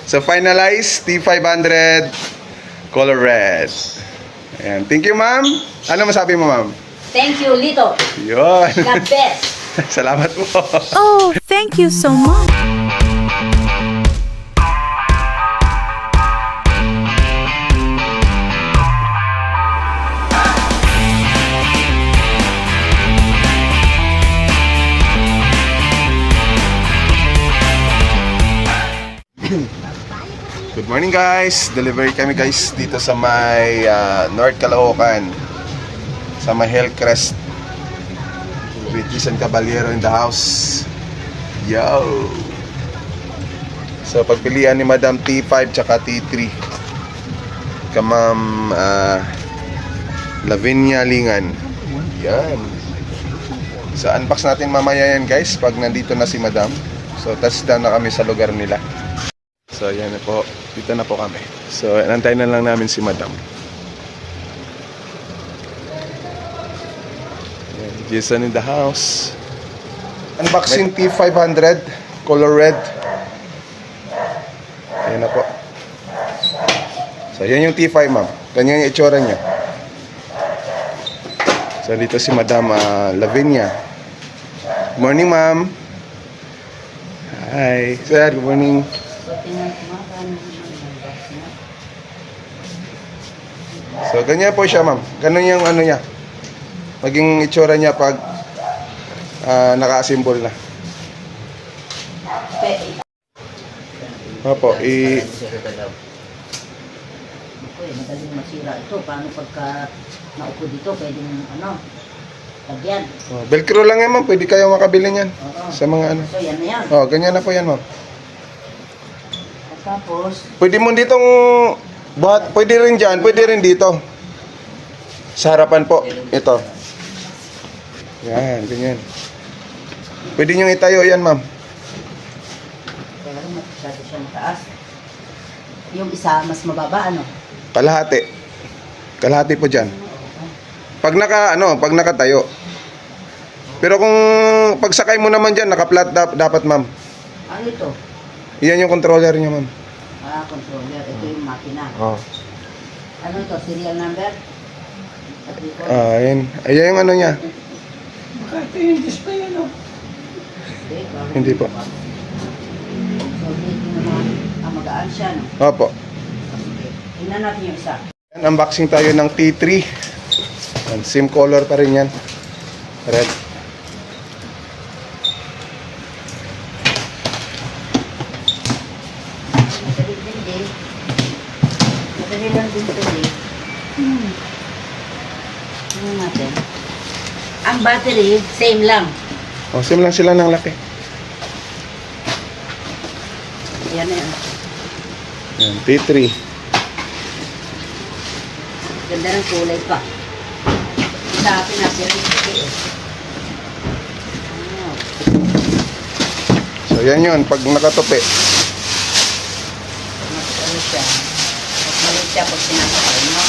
So finalize, T500, color red. Ayan. Thank you, ma'am. Ano masabi mo, ma'am? Thank you, Lito. Yun. God bless. Salamat po. Oh, thank you so much. Good morning, guys. Delivery kami, guys, dito sa may North Caloocan, sa may Hillcrest, with Jason Caballero in the house. Yo! So pagpilian ni Madam T5 tsaka T3 ka Ma'am Lavinia Lingan. Yan. So unbox natin mamaya yan, guys, pag nandito na si Madam. So touchdown na kami sa lugar nila. So yan na po, dito na po kami. So antayin na lang namin si Madam. Yan, Jason in the house. Unboxing T500 color red. Ayan na po. So yan yung T5, ma'am. Ganyan yung itsura niya. So dito si Madam Lavinia. Good morning, ma'am. Hi sir, good morning. So ganyan po siya, ma'am. Ganun yung ano niya, maging itsura niya pag naka-assemble na. Opo, Uy, madaling masira ito. Paano pagka naupo dito, pwedeng lagyan. Velcro lang yan, ma'am. Pwede kayo makabili niyan. Oo. Sa mga ano. So, yan na yan. Oh, ganyan na po yan, ma'am. At tapos, Pwede mo ditong buhat, pwede rin diyan, pwede rin dito. Sa harapan po, ito. Yan, ganyan. Pwede niyo itayo yan, ma'am. pero masyado siya mataas. Yung isa, mas mababa, ano? Kalahati. Kalahati po diyan. Pag pag nakatayo. Pero kung pagsakay mo naman diyan, naka-flat dapat, ma'am. Ano ito? Iyan yung controller niyo, ma'am. Controller. Ito yung makina. Oh. Ano ito? Serial number? At dito? Ayan. Ayan yung ano niya. Ito yung display, ano? Hindi po. So, dito naman, magaan siya, no? Opo. Sige. Tingnan natin yung isa. Unboxing tayo ng T3. Yan, same color pa rin yan. Red. Madali din din. Madali lang din ito din. Tingnan natin. Ang battery, same lang. Oh, same lang sila ng laki. Yan na yan. Yan, T3. Ganda ng kulay pa. Sa akin natin rin ito eh. So, yan yun. Pag nakatupi. Ano siya? Mas siya pag sinasakay, no?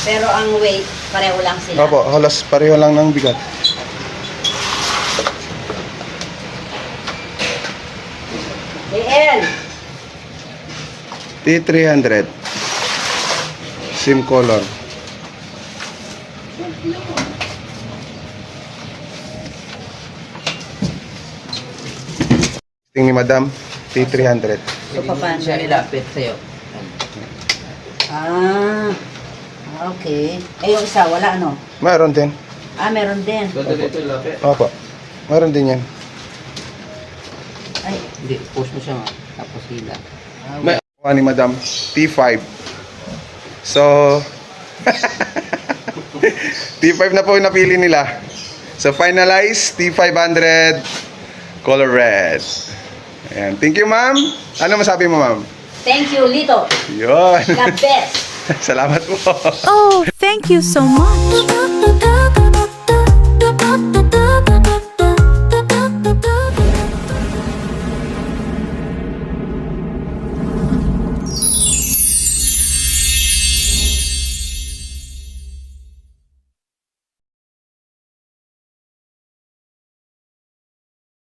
Pero ang weight, pareho lang sila. Opo, halos pareho lang ng bigat. DL! T300. Same color. Ting ni Madam, T300. So, paano? Siya ilapit sa'yo. Okay. Eh, yung isa, wala ano? Mayroon din. Meron din. Dito ilapit. Opo. Mayroon din yan. Ay, Hindi, push mo siya nga. Tapos hila. May kuha ni Madam, T5. So, T5 na po yung napili nila. So, finalize, T500, color red. Ayan. Thank you, ma'am. Ano masabi mo, ma'am? thank you, Lito. Yun. God bless. Salamat po. Oh, thank you so much.